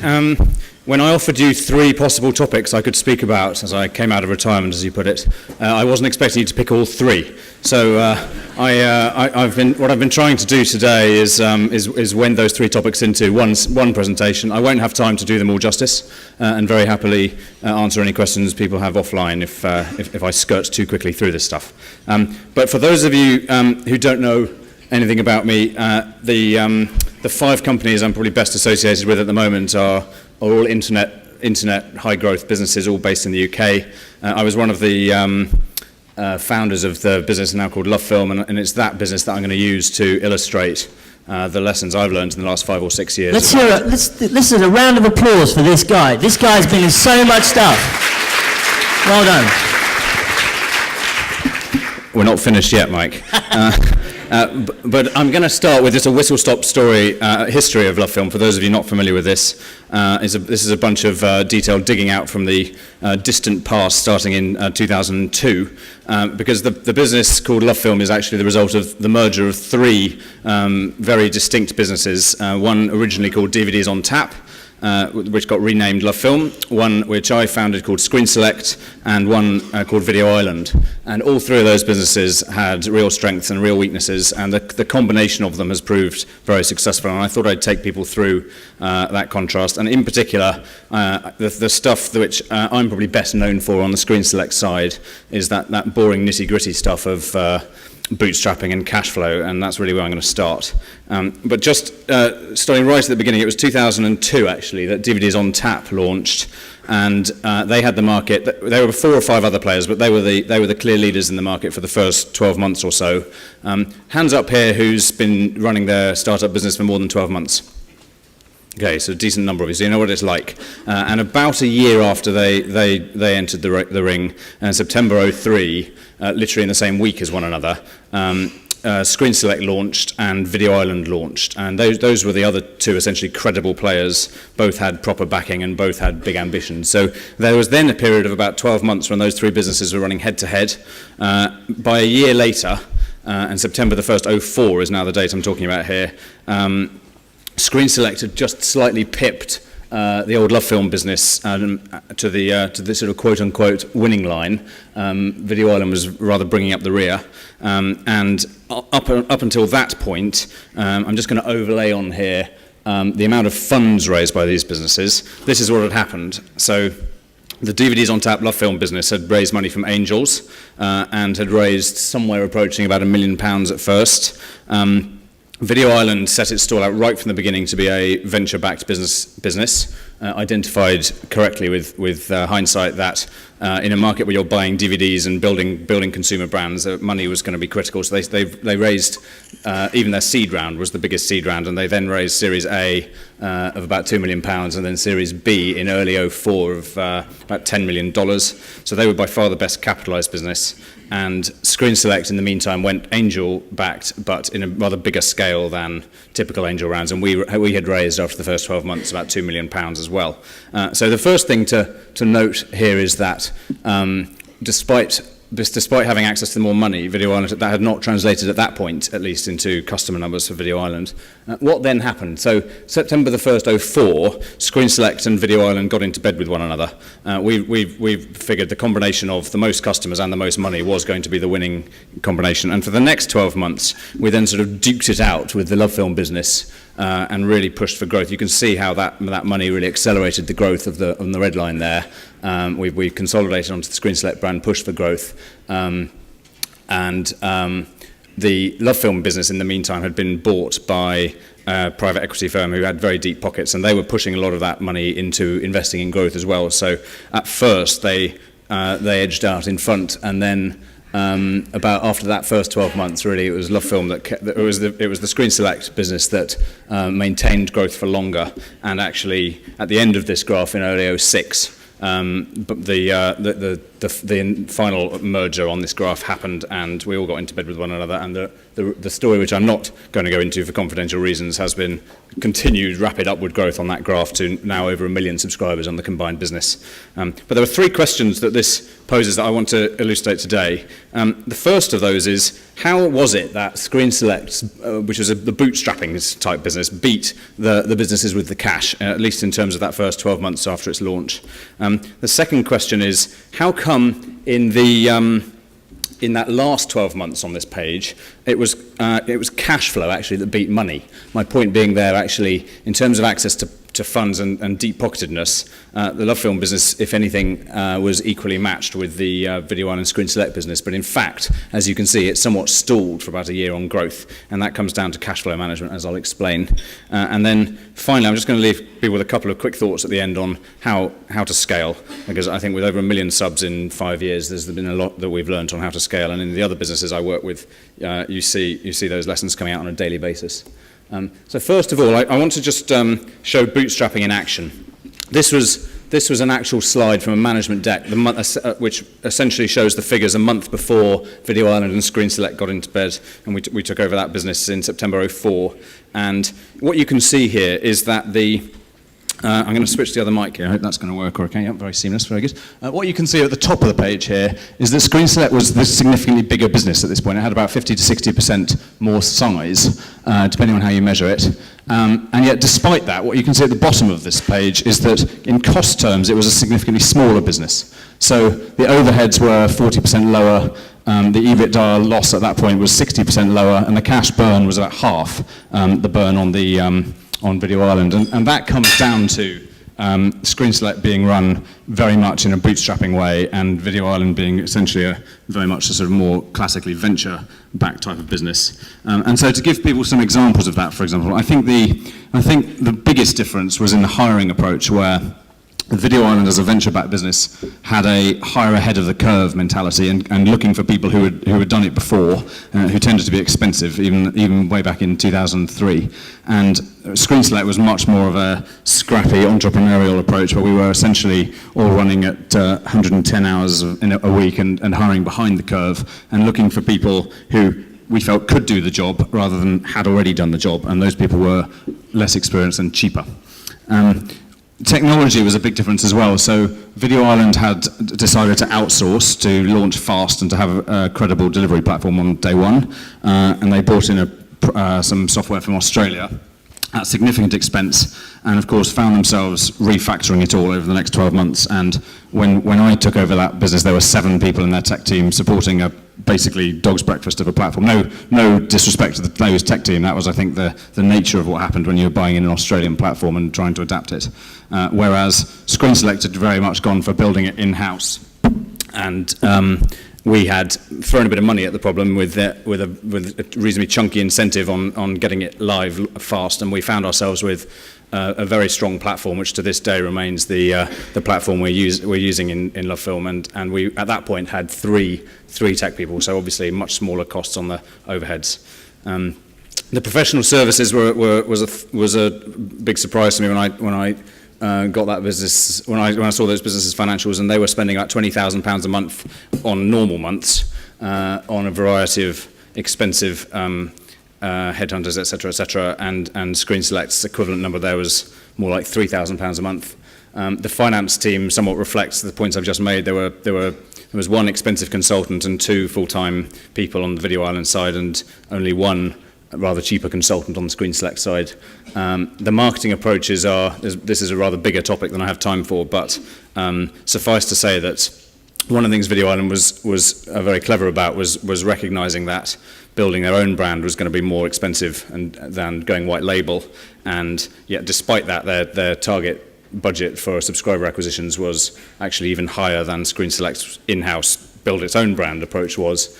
When I offered you 3 possible topics I could speak about as I came out of retirement, as you put it, I wasn't expecting you to pick all 3. So what I've been trying to do today is wend those 3 topics into one presentation. I won't have time to do them all justice, and very happily answer any questions people have offline if I skirt too quickly through this stuff. But for those of you who don't know anything about me, the 5 companies I'm probably best associated with at the moment are all internet high growth businesses, all based in the UK. I was one of the founders of the business now called LoveFilm, and it's that business that I'm going to use to illustrate the lessons I've learned in the last 5 or 6 years. Let's a round of applause for this guy. This guy's been in so much stuff. Well done. We're not finished yet, Mike. But I'm going to start with just a whistle-stop story, history of LoveFilm. For those of you not familiar with this, this is a bunch of detailed digging out from the distant past, starting in 2002, because the business called LoveFilm is actually the result of the merger of 3 very distinct businesses. One originally called DVDs on Tap, which got renamed LoveFilm, one which I founded called Screen Select, and one called Video Island. And all 3 of those businesses had real strengths and real weaknesses, and the combination of them has proved very successful. And I thought I'd take people through that contrast, and in particular, the stuff which I'm probably best known for on the Screen Select side is that boring nitty-gritty stuff of bootstrapping and cash flow, and that's really where I'm going to start. But just starting right at the beginning, it was 2002 actually that DVDs on Tap launched, and they had the market. There were 4 or 5 other players, but they were the clear leaders in the market for the first 12 months or so. Hands up here who's been running their startup business for more than 12 months. Okay, so a decent number of you, so you know what it's like. And about a year after they entered the ring, September 03, literally in the same week as one another, Screen Select launched and Video Island launched, and those were the other 2 essentially credible players. Both had proper backing and both had big ambitions. So there was then a period of about 12 months when those 3 businesses were running head to head. By a year later, and September the 1st, 04 is now the date I'm talking about here, Screen Select had just slightly pipped the old LoveFilm business to the sort of quote-unquote winning line. Video Island was rather bringing up the rear. And up until that point, I'm just going to overlay on here the amount of funds raised by these businesses. This is what had happened. So the DVDs on Tap LoveFilm business had raised money from angels and had raised somewhere approaching about £1 million at first. Video Island set its stall out right from the beginning to be a venture-backed business, identified correctly with hindsight that in a market where you're buying DVDs and building consumer brands, money was going to be critical. So they raised, even their seed round was the biggest seed round, and they then raised Series A of about £2 million, and then Series B in early 04 of about $10 million. So they were by far the best capitalized business. And Screen Select, in the meantime, went angel-backed, but in a rather bigger scale than typical angel rounds. And we had raised, after the first 12 months, about £2 million as well. So the first thing to note here is that despite having access to more money, Video Island, that had not translated at that point, at least, into customer numbers for Video Island. What then happened? So September the 1st, 04, Screen Select and Video Island got into bed with one another. We figured the combination of the most customers and the most money was going to be the winning combination. And for the next 12 months, we then sort of duked it out with the LoveFilm business and really pushed for growth. You can see how that money really accelerated the growth on the red line there. We consolidated onto the Screen Select brand, pushed for growth, and the LoveFilm business in the meantime had been bought by a private equity firm who had very deep pockets, and they were pushing a lot of that money into investing in growth as well. So at first they edged out in front, and then about after that first 12 months, really, it was LoveFilm it was the Screen Select business that maintained growth for longer. And actually, at the end of this graph in early 06, but the the final merger on this graph happened, and we all got into bed with one another. And the story, which I'm not going to go into for confidential reasons, has been continued rapid upward growth on that graph to now over 1 million subscribers on the combined business. But there are 3 questions that this poses that I want to elucidate today. The first of those is, how was it that Screen Select, which was the bootstrapping type business, beat the businesses with the cash, at least in terms of that first 12 months after its launch? The second question is, how come in that last 12 months on this page, it was cash flow actually that beat money? My point being there, actually, in terms of access to funds and deep-pocketedness, the LoveFilm business, if anything, was equally matched with the Video Island Screen Select business. But in fact, as you can see, it's somewhat stalled for about a year on growth, and that comes down to cash flow management, as I'll explain. And then finally, I'm just going to leave people with a couple of quick thoughts at the end on how to scale, because I think with over 1 million subs in 5 years, there's been a lot that we've learned on how to scale. And in the other businesses I work with, you see those lessons coming out on a daily basis. So first of all, I want to just show bootstrapping in action. This was an actual slide from a management deck, which essentially shows the figures a month before Video Island and Screen Select got into bed, and we took over that business in September 2004. And what you can see here is that I'm going to switch to the other mic here. I hope that's going to work okay. Yep, very seamless, very good. What you can see at the top of the page here is that Screen Select was this significantly bigger business at this point. It had about 50 to 60% more size, depending on how you measure it. And yet, despite that, what you can see at the bottom of this page is that in cost terms, it was a significantly smaller business. So the overheads were 40% lower, the EBITDA loss at that point was 60% lower, and the cash burn was about half the burn on Video Island, and that comes down to Screen Select being run very much in a bootstrapping way, and Video Island being essentially very much a sort of more classically venture-backed type of business. And so to give people some examples of that, for example, I think the biggest difference was in the hiring approach, where Video Island, as a venture-backed business, had a hire ahead of the curve mentality and looking for people who had done it before, who tended to be expensive, even way back in 2003. And Screen Select was much more of a scrappy entrepreneurial approach, where we were essentially all running at 110 hours in a week and hiring behind the curve and looking for people who we felt could do the job rather than had already done the job, and those people were less experienced and cheaper. Technology was a big difference as well. So Video Island had decided to outsource to launch fast and to have a credible delivery platform on day one, and they brought in some software from Australia at significant expense, and of course found themselves refactoring it all over the next 12 months. And when I took over that business, there were 7 people in their tech team supporting a basically dog's breakfast of a platform. No disrespect to those tech team. That was, I think, the nature of what happened when you were buying in an Australian platform and trying to adapt it. Whereas Screen Select had very much gone for building it in-house. And we had thrown a bit of money at the problem with a reasonably chunky incentive on getting it live fast, and we found ourselves with a very strong platform, which to this day remains the platform we're using in LoveFilm, and we at that point had three tech people, so obviously much smaller costs on the overheads. The professional services was a big surprise to me when I got that business, when I saw those businesses' financials, and they were spending about £20,000 a month on normal months on a variety of expensive headhunters, etc., and Screen Select's equivalent number there was more like £3,000 a month. The finance team somewhat reflects the points I've just made. There was one expensive consultant and 2 full-time people on the Video Island side, and only one rather cheaper consultant on the Screen Select side. The marketing approaches this is a rather bigger topic than I have time for, but suffice to say that one of the things Video Island was very clever about was recognizing that building their own brand was going to be more expensive than going white label, and yet despite that, their target budget for subscriber acquisitions was actually even higher than Screen Select's in-house build its own brand approach was.